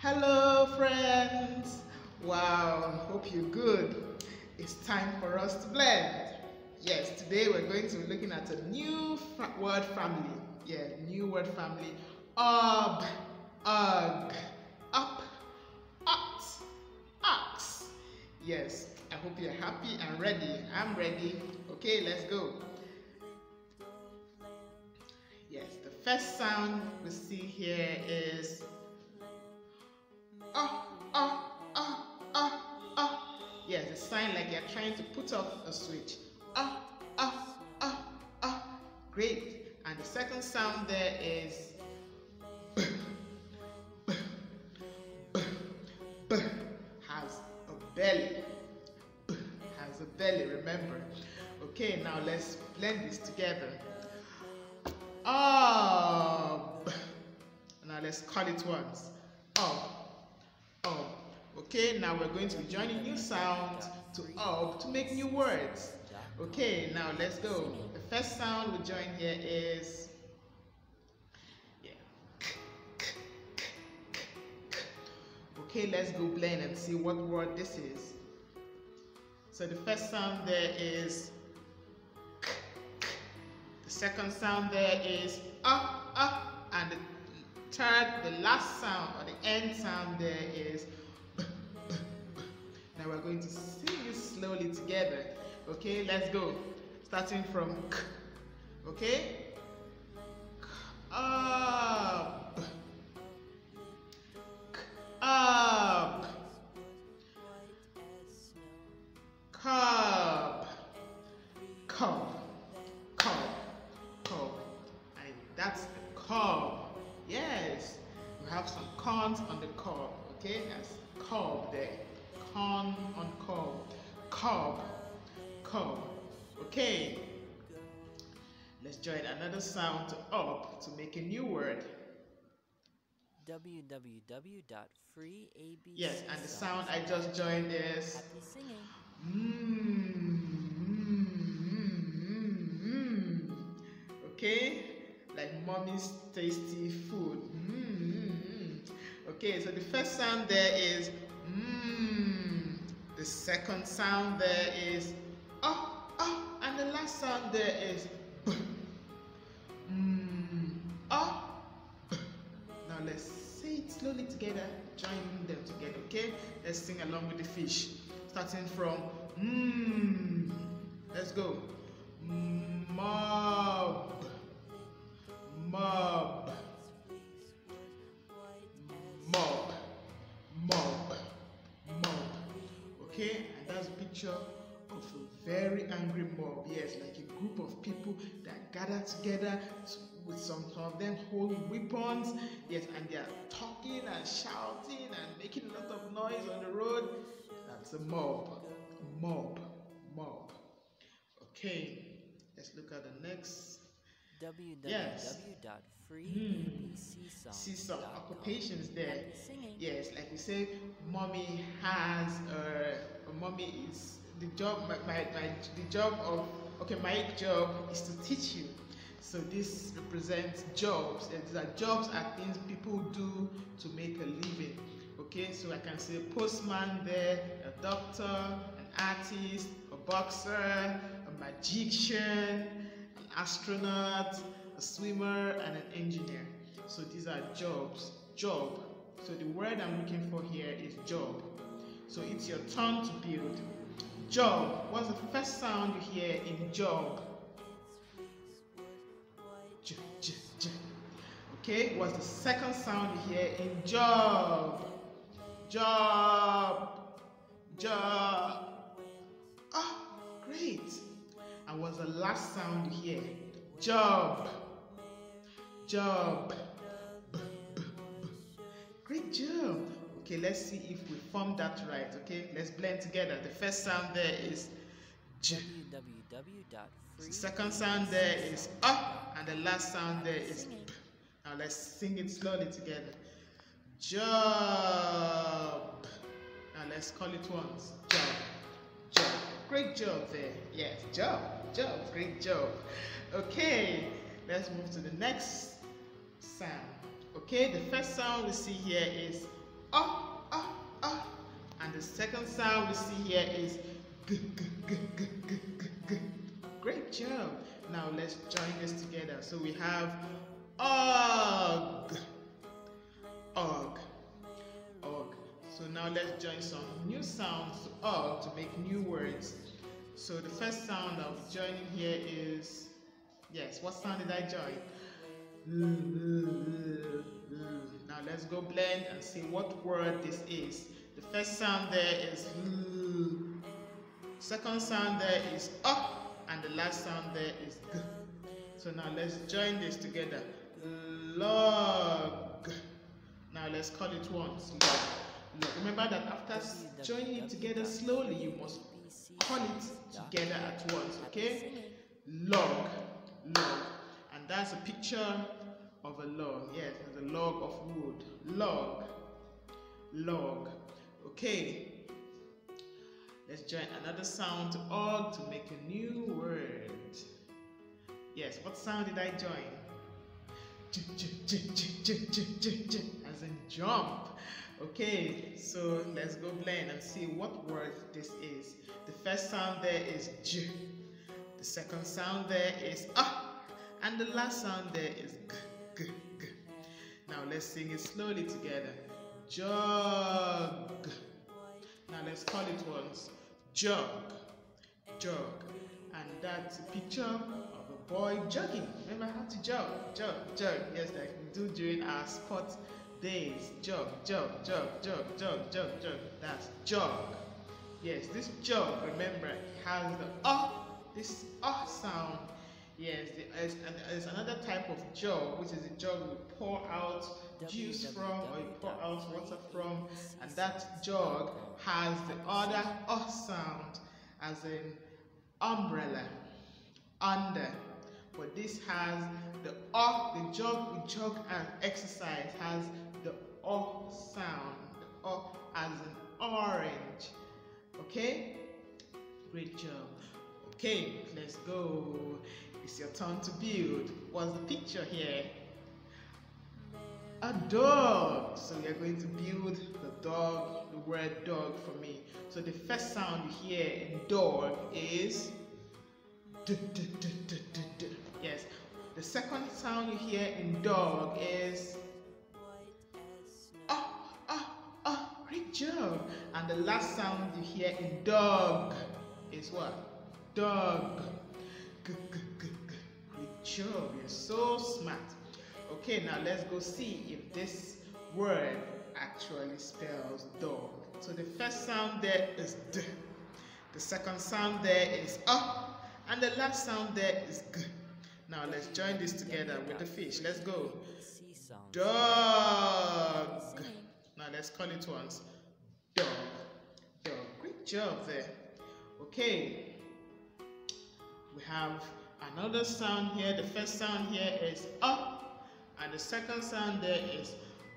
Hello friends! Wow, hope you're good. It's time for us to blend. Yes, today we're going to be looking at a new word family. Yeah, new word family. Ugh, up, ox. Yes, I hope you're happy and ready. I'm ready. Okay, let's go. Yes, the first sound we see here is Yes, a sign like you're trying to put off a switch. Great. And the second sound there is has a belly. Has a belly, remember. Okay, now let's blend this together. Now let's call it once. Okay, now we're going to be joining new sounds to make new words. Okay, now let's go. The first sound we join here is Okay, let's go blend and see what word this is. So the first sound there is the second sound there is and the last sound or the end sound there is Now we're going to sing it slowly together. Okay, let's go. Starting from k. Okay? Up. Up. Cub. Cub. Cub. Cub. And that's the cob. Yes. You have some corns on the cob. Okay? That's cob there. Corn on cob. Cob. Cob. Okay. Let's join another sound to up to make a new word. www.freeabc. Yes, and the sound I just joined is Happy singing. Okay, like mommy's tasty food. Okay, so the first sound there is the second sound there is and the last sound there is Now let's say it slowly together, join them together, okay? Let's sing along with the fish. Starting from Let's go. Mob. Mob. Mob. Mob. Mob. Okay, and that's a picture of a very angry mob. Yes, like a group of people that gather together with some of them holding weapons. Yes, and they are talking and shouting and making a lot of noise on the road. That's a mob. Mob. Mob. Okay, let's look at the next. Yes. See some occupations there. Yes, like we say, mommy has mommy is the job. My job is to teach you. So this represents jobs. And these are jobs are things people do to make a living. Okay, so I can say postman there, a doctor, an artist, a boxer, a magician, an astronaut, a swimmer, and an engineer. So these are jobs. Job. So the word I'm looking for here is job. So it's your turn to build. Job. What's the first sound you hear in job? J, j, j. Okay, what's the second sound you hear in job? Job. Job. Great. And what's the last sound you hear? Job. Job. Great job. Okay, let's see if we formed that right. Okay, let's blend together. The first sound there is J. The second sound there is and the last sound there is B. Now let's sing it slowly together. Job. Now let's call it once. Job. Job. Great job there. Yes, job. Job. Great job. Okay, let's move to the next sound. Okay, the first sound we see here is And the second sound we see here is g, g, g, g, g, g, g. Great job. Now let's join this together. So we have og, og, og. So now let's join some new sounds to og to make new words. So the first sound I'll be joining here is, yes, what sound did I join? Now let's go blend and see what word this is. The first sound there is second sound there is and the last sound there is g. So now let's join this together. Log. Now let's call it once. Log. Log. Remember that after joining it together slowly, you must call it together at once, okay? Log. Log. And that's a picture of a log. Yes, there's a log of wood. Log. Log. Okay. Let's join another sound to og to make a new word. Yes, what sound did I join? As in jump. Okay, so let's go blend and see what word this is. The first sound there is j. The second sound there is and the last sound there is g, g, g. Now let's sing it slowly together. Jug. Now let's call it once. Jug. Jug. And that's a picture of a boy jogging. Remember how to jog? Jog, jog. Yes, like we do during our sport days. Jog, jog, jog, jog, jog, jog, jog. That's jog. Yes, this jog, remember, has the this sound. Yes, there's another type of jug, which is a jug we pour out juice from, or you pour out water from, and that jug has the other sound, as in umbrella, under. But this has the jug we jog and exercise has the sound, the as in orange. Okay, great job. Okay, let's go. It's your turn to build. What's the picture here? A dog. So we are going to build the dog, the word dog for me. So the first sound you hear in dog is d, d, d, d, d, d. Yes. The second sound you hear in dog is great job. And the last sound you hear in dog is what? Dog. G, g, g, g. Great job. You're so smart. Okay, now let's go see if this word actually spells dog. So the first sound there is d. The second sound there is and the last sound there is g. Now let's join this together with the fish. Let's go. Dog. Now let's call it once. Dog. Dog. Great job there. Okay. We have another sound here. The first sound here is and the second sound there is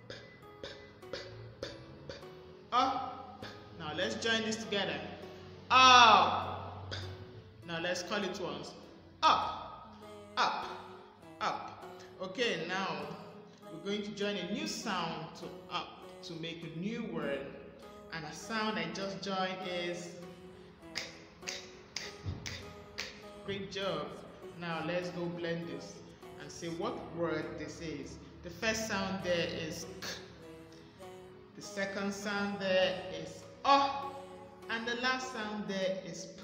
p, p, p, p, p. Now let's join this together. Up. Now let's call it once. Up, up, up. Okay, now we're going to join a new sound to up to make a new word. And a sound I just joined is great job. Now let's go blend this and see what word this is. The first sound there is k. The second sound there is and the last sound there is p,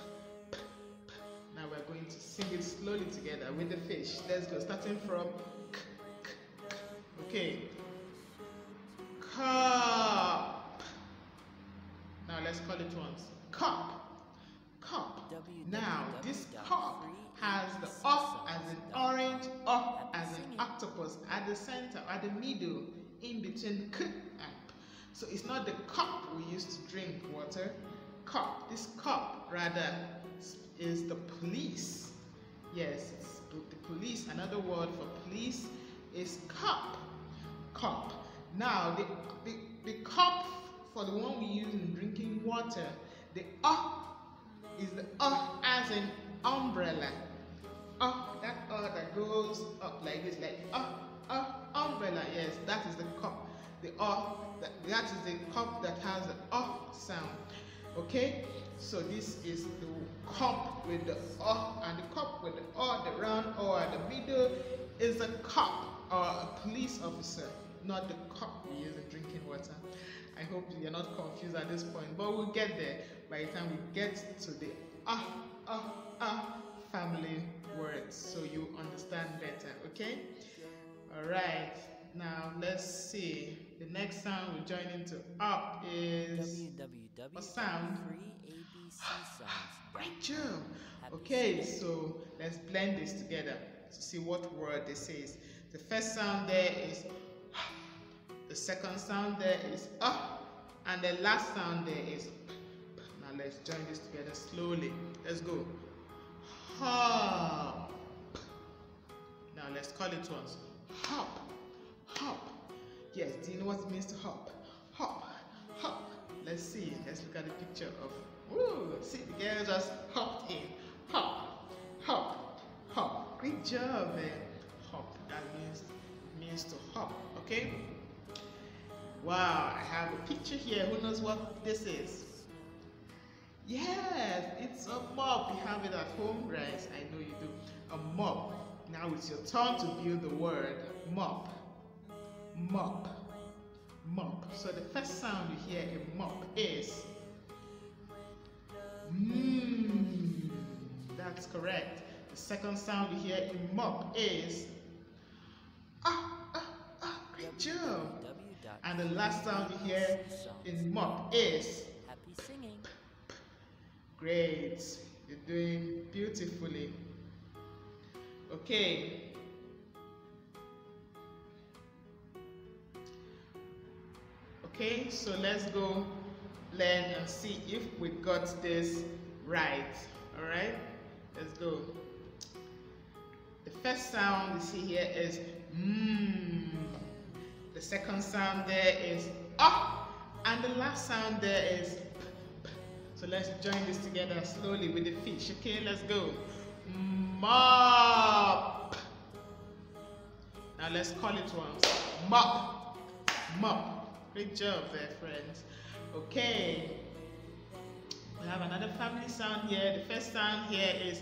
p, p. Now we're going to sing it slowly together with the fish. Let's go, starting from k, k, k. Okay. Cup. Now let's call it once. Cup. Cup. Now this cup has the as in orange, as in octopus at the center, at the middle, in between k and p. So it's not the cup we used to drink water. Cup. This cup rather is the police. Yes, it's the police. Another word for police is cup. Cup. Now the cup for the one we use in drinking water, the is the as in umbrella. That that goes up like this, like umbrella. Yes, that is the cup. The that is the cup that has the sound. Okay, so this is the cup with the and the cup with the the round at the middle is a cup or a police officer, not the cup we use in drinking water. I hope you're not confused at this point, but we'll get there by the time we get to the family words, so you understand better. Okay, all right, now let's see. The next sound we join into up is a sound. Great job. Okay, so let's blend this together to see what word this is. The first sound there is the second sound there is and the last sound there is p. Now let's join this together slowly. Let's go. Hop. Now let's call it once. Hop. Hop. Yes, do you know what it means to hop? Hop. Hop. Let's see. Let's look at the picture of. Woo! See, the girl just hopped in. Hop. Hop. Hop. Great job, man. Hop. That means to hop. Okay? Wow, I have a picture here. Who knows what this is? Yes, it's a mop. You have it at home, guys. I know you do. A mop. Now it's your turn to build the word mop. Mop. Mop. So the first sound you hear in mop is That's correct. The second sound you hear in mop is Great job. And the last sound you hear in mop is happy singing. Great. You're doing beautifully. Okay. Okay, so let's go learn and see if we got this right. All right, let's go. The first sound you see here is The second sound there is and the last sound there is p. So let's join this together slowly with the fish. Okay, let's go. Mop. Now let's call it once. Mop. Mop. Great job there, friends. Okay. We have another family sound here. The first sound here is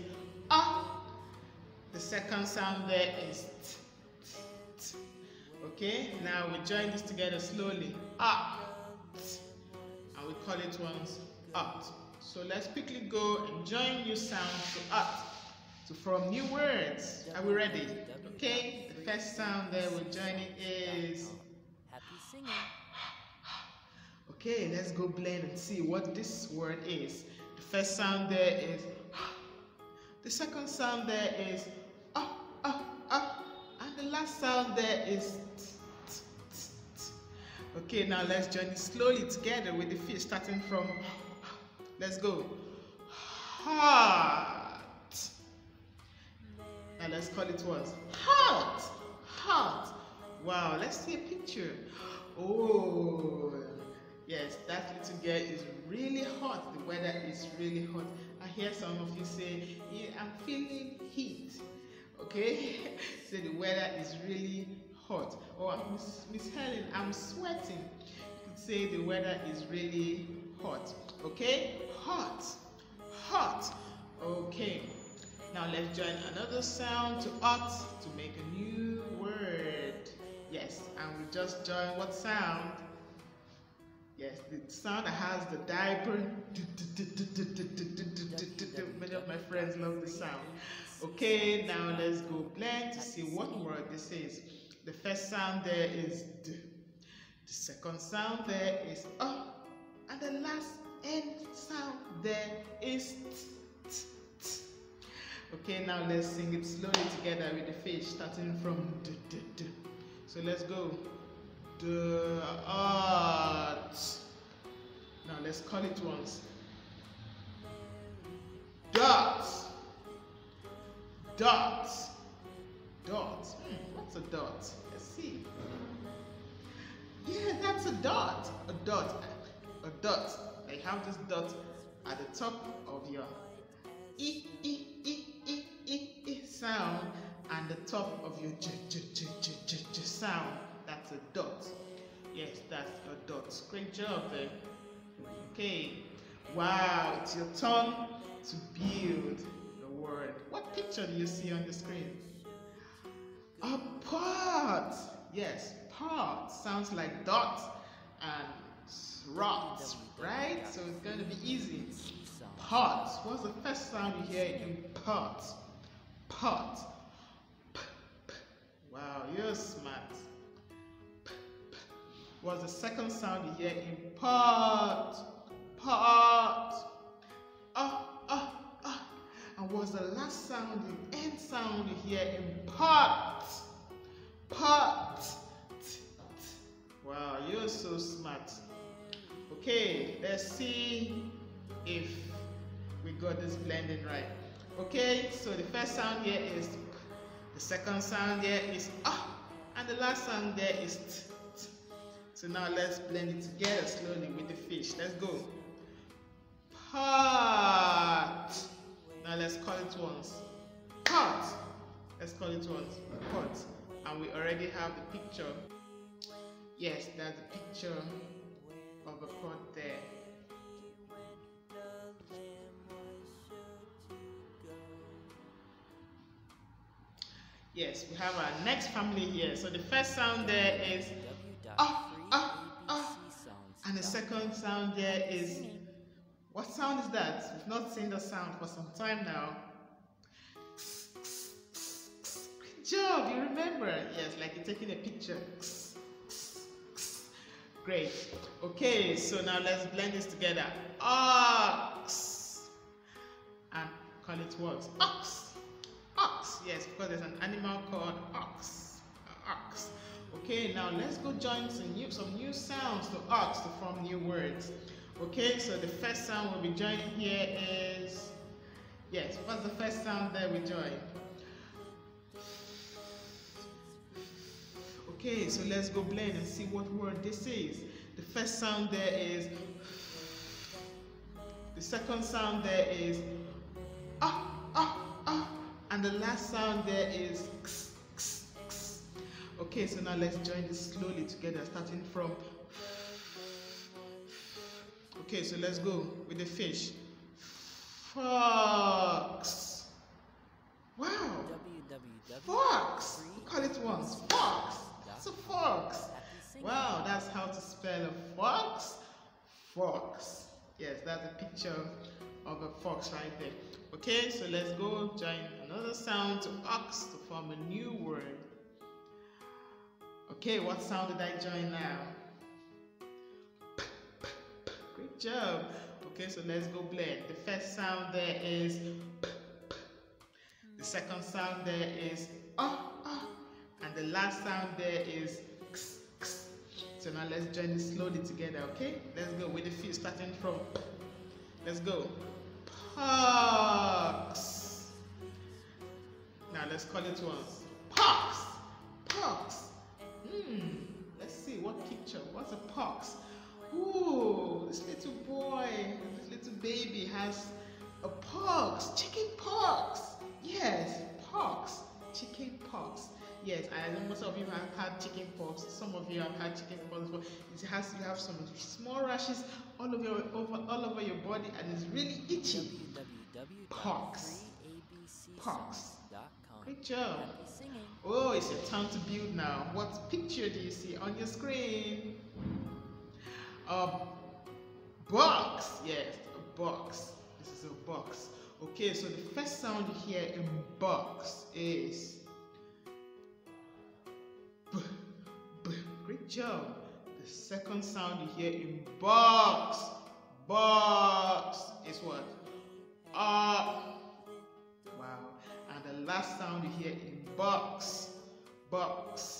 The second sound there is t, t, t. Okay, now we join this together slowly. T, and we call it once ut. So let's quickly go and join new sounds to form new words. Are we ready? Okay, the first sound there we're joining is happy singing. Okay, let's go blend and see what this word is. The first sound there is the second sound there is and the last sound there is t, t, t, t. Okay, now let's join it slowly together with the fish starting from let's go. Hot. Now let's call it once. Hot. Hot. Wow, let's see a picture. Oh, yes, that little girl is really hot. The weather is really hot. I hear some of you say, yeah, I'm feeling heat. Okay, so the weather is really hot. Or Miss Helen, I'm sweating. You could say the weather is really hot. Okay, hot, hot. Okay, now let's join another sound to to make a new word. Yes, and we just join what sound? Yes, the sound that has the diaper. Many of my friends love the sound. Okay, now let's go blend to see what word this is. The first sound there is D. The second sound there is and the last end sound there is T, T, T. Okay, now let's sing it slowly together with the fish, starting from D, D, D. So let's go. Art. Now let's call it once. Dot. Dot. Dot. What's a dot? Let's see. Yeah, that's a dot. A dot. A dot. I have this dot at the top of your E sound and the top of your J sound. That's a dot. Yes, that's your dots. Great job there. Okay. Wow, it's your turn to build the word. What picture do you see on the screen? A pot. Yes, pot sounds like dot and rot, right? So it's going to be easy. Pot. What's the first sound you hear in pot? Pot. P, p. Wow, you're smart. P, p. What's the second sound you hear in pot? Pot. And what's the last sound, the end sound you hear in pot? Pot. T, t. Wow, you're so smart. Okay, let's see if we got this blending right. Okay, so the first sound here is p, the second sound here is and the last sound there is t, t. So now let's blend it together slowly with the fish. Let's go. Pot. Now let's call it once. Pot. Let's call it once. Pot. And we already have the picture. Yes, that's the picture of a pot there. Yes, we have our next family here. So the first sound there is and the second sound there is, what sound is that? We've not seen the sound for some time now. Good job, you remember? Yes, like you're taking a picture. Great. Okay, so now let's blend this together. Ox. And call it what? Ox. Ox. Yes, because there's an animal called ox. Ox. Okay, now let's go join some new sounds to ox to form new words. Okay, so the first sound we'll be joining here is, yes, what's the first sound that we join? Okay, so let's go blend and see what word this is. The first sound there is, the second sound there is, and the last sound there is, Okay, so now let's join this slowly together, starting from. Okay, so let's go with the fish. Fox. Wow. Fox. Call it once. Fox. That's a fox. Wow, that's how to spell a fox. Fox. Yes, that's a picture of a fox right there. Okay, so let's go join another sound to ox to form a new word. Okay, what sound did I join now? Great job. Okay, so let's go blend. The first sound there is p, p. The second sound there is and the last sound there is x, x. So now let's join it slowly together, okay? Let's go with the feet starting from p. Let's go. Pox. Now let's call it once. Pox. Pox. Let's see what picture. What's a pox? Ooh, this little boy, this little baby has a pox. Chicken pox. Yes, pox. Chicken pox. Yes, I know most of you have had chicken pox. Some of you have had chicken pox, but you have some small rashes all over your body, and it's really itchy. Pox. Pox. Great job. Oh, it's your time to build now. What picture do you see on your screen? A box. Yes, a box. This is a box. Okay, so the first sound you hear in box is b, b. Great job. The second sound you hear in box is what? Wow. And the last sound you hear in box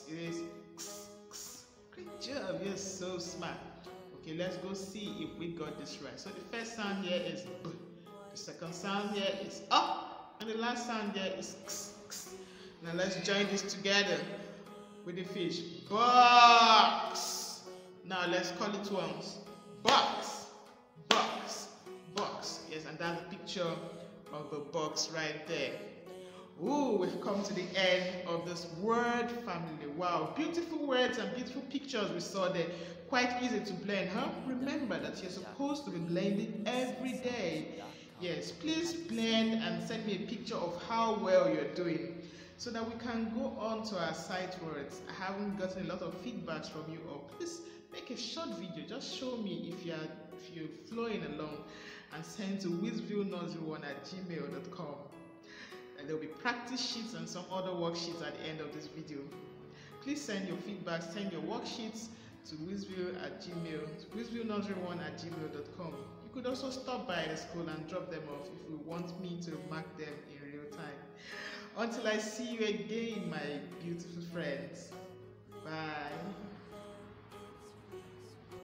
is x, x. Great job. You're so smart. Okay, let's go see if we got this right. So the first sound here is b. The second sound here is and the last sound here is x, x. Now let's join this together with the fish. Box. Now let's call it once. Box. Box. Box. Yes, and that's the picture of the box right there. Oh, we've come to the end of this word family. Wow, beautiful words and beautiful pictures we saw there. Quite easy to blend, huh? Remember that you're supposed to be blending every day. Yes, please blend and send me a picture of how well you're doing so that we can go on to our sight words. I haven't gotten a lot of feedbacks from you all. Please make a short video. Just show me if you're flowing along and send to whizville001@gmail.com. And there will be practice sheets and some other worksheets at the end of this video. Please send your feedback, send your worksheets to whizville001@gmail.com. You could also stop by the school and drop them off if you want me to mark them in real time. Until I see you again, my beautiful friends. Bye.